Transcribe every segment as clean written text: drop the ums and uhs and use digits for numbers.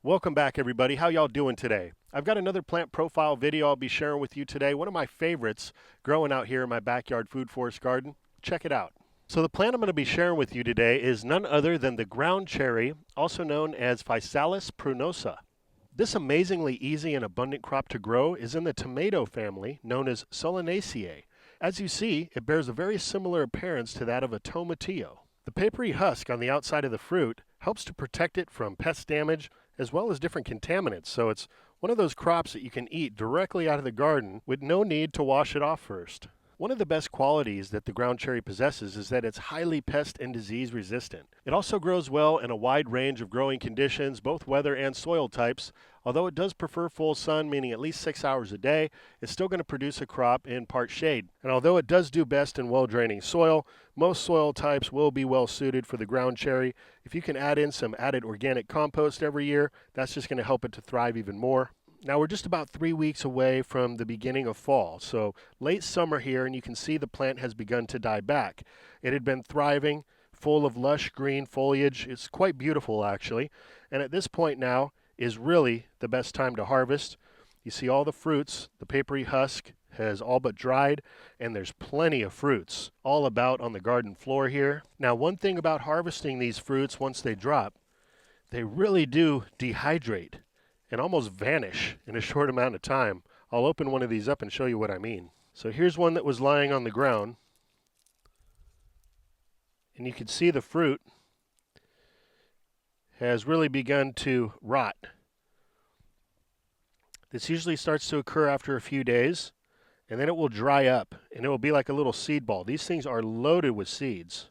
Welcome back, everybody. How y'all doing today? I've got another plant profile video I'll be sharing with you today. One of my favorites growing out here in my backyard food forest garden. Check it out. So the plant I'm going to be sharing with you today is none other than the ground cherry, also known as Physalis prunosa. This amazingly easy and abundant crop to grow is in the tomato family known as Solanaceae. As you see, it bears a very similar appearance to that of a tomatillo. The papery husk on the outside of the fruit helps to protect it from pest damage as well as different contaminants. So it's one of those crops that you can eat directly out of the garden with no need to wash it off first. One of the best qualities that the ground cherry possesses is that it's highly pest and disease resistant. It also grows well in a wide range of growing conditions, both weather and soil types. Although it does prefer full sun, meaning at least 6 hours a day, it's still going to produce a crop in part shade. And although it does do best in well-draining soil, most soil types will be well suited for the ground cherry. If you can add in some added organic compost every year, that's just going to help it to thrive even more. Now we're just about 3 weeks away from the beginning of fall, so late summer here, and you can see the plant has begun to die back. It had been thriving, full of lush green foliage. It's quite beautiful actually, and at this point now is really the best time to harvest. You see all the fruits, the papery husk has all but dried, and there's plenty of fruits all about on the garden floor here. Now one thing about harvesting these fruits once they drop, they really do dehydrate and almost vanish in a short amount of time. I'll open one of these up and show you what I mean. So here's one that was lying on the ground, and you can see the fruit has really begun to rot. This usually starts to occur after a few days, and then it will dry up, and it will be like a little seed ball. These things are loaded with seeds.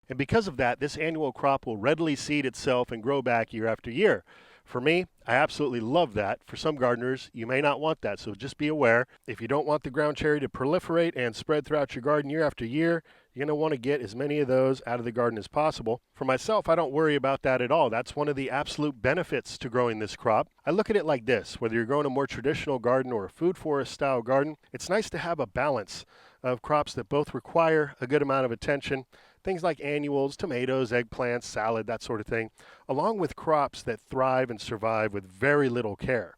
And because of that, this annual crop will readily seed itself and grow back year after year. For me, I absolutely love that. For some gardeners, you may not want that, so just be aware. If you don't want the ground cherry to proliferate and spread throughout your garden year after year, you're going to want to get as many of those out of the garden as possible. For myself, I don't worry about that at all. That's one of the absolute benefits to growing this crop. I look at it like this: whether you're growing a more traditional garden or a food forest style garden, it's nice to have a balance of crops that both require a good amount of attention, things like annuals, tomatoes, eggplants, salad, that sort of thing, along with crops that thrive and survive with very little care.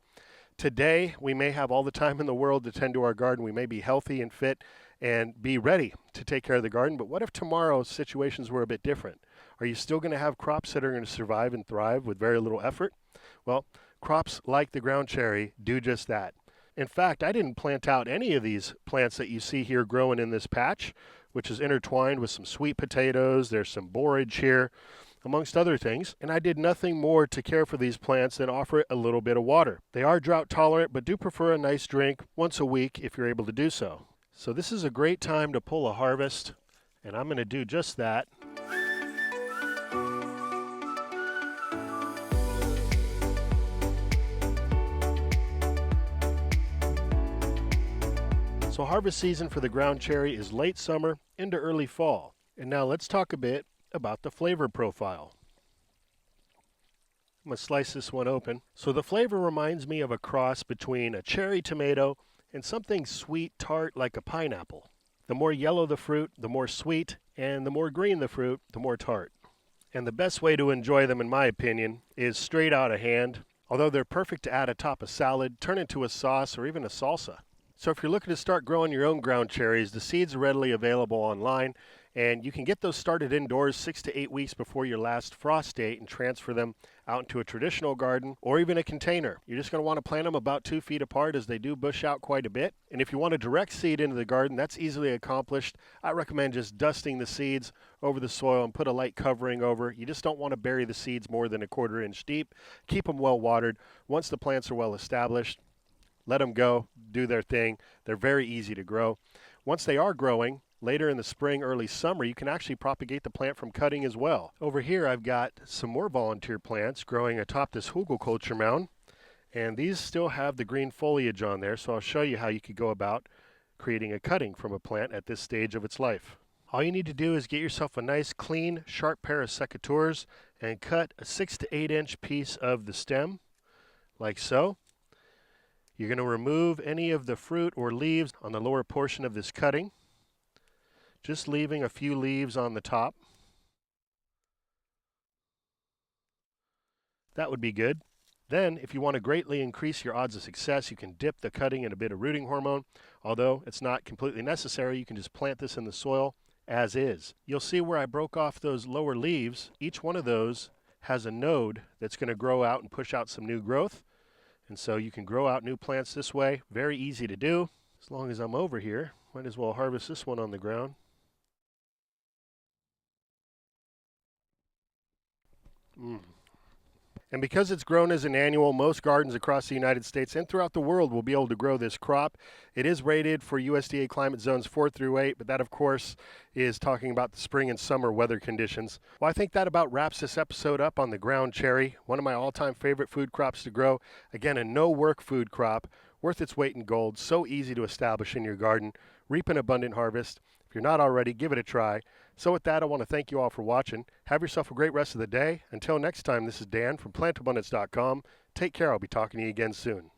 Today, we may have all the time in the world to tend to our garden. We may be healthy and fit and be ready to take care of the garden, but what if tomorrow situations were a bit different? Are you still going to have crops that are going to survive and thrive with very little effort? Well, crops like the ground cherry do just that. In fact, I didn't plant out any of these plants that you see here growing in this patch, which is intertwined with some sweet potatoes. There's some borage here, amongst other things. And I did nothing more to care for these plants than offer it a little bit of water. They are drought tolerant, but do prefer a nice drink once a week if you're able to do so. So this is a great time to pull a harvest, and I'm going to do just that. So harvest season for the ground cherry is late summer into early fall. And now let's talk a bit about the flavor profile. I'm going to slice this one open. So the flavor reminds me of a cross between a cherry tomato and something sweet tart like a pineapple. The more yellow the fruit, the more sweet, and the more green the fruit, the more tart. And the best way to enjoy them, in my opinion, is straight out of hand. Although they're perfect to add atop a salad, turn into a sauce, or even a salsa. So if you're looking to start growing your own ground cherries, the seeds are readily available online, and you can get those started indoors 6 to 8 weeks before your last frost date and transfer them out into a traditional garden or even a container. You're just going to want to plant them about 2 feet apart, as they do bush out quite a bit. And if you want to direct seed into the garden, that's easily accomplished. I recommend just dusting the seeds over the soil and put a light covering over. You just don't want to bury the seeds more than a 1/4 inch deep. Keep them well watered. Once the plants are well established, let them go, do their thing. They're very easy to grow. Once they are growing, later in the spring, early summer, you can actually propagate the plant from cutting as well. Over here, I've got some more volunteer plants growing atop this hugelkultur mound, and these still have the green foliage on there, so I'll show you how you could go about creating a cutting from a plant at this stage of its life. All you need to do is get yourself a nice, clean, sharp pair of secateurs and cut a 6 to 8 inch piece of the stem, like so. You're going to remove any of the fruit or leaves on the lower portion of this cutting, just leaving a few leaves on the top. That would be good. Then, if you want to greatly increase your odds of success, you can dip the cutting in a bit of rooting hormone. Although it's not completely necessary, you can just plant this in the soil as is. You'll see where I broke off those lower leaves. Each one of those has a node that's going to grow out and push out some new growth. And so you can grow out new plants this way. Very easy to do. As long as I'm over here, might as well harvest this one on the ground. And because it's grown as an annual, most gardens across the United States and throughout the world will be able to grow this crop. It is rated for USDA climate zones 4 through 8, but that, of course, is talking about the spring and summer weather conditions. Well, I think that about wraps this episode up on the ground cherry, one of my all-time favorite food crops to grow. Again, a no-work food crop, worth its weight in gold, so easy to establish in your garden, reap an abundant harvest. If you're not already, give it a try. So with that, I want to thank you all for watching. Have yourself a great rest of the day. Until next time, this is Dan from plantabundance.com. Take care. I'll be talking to you again soon.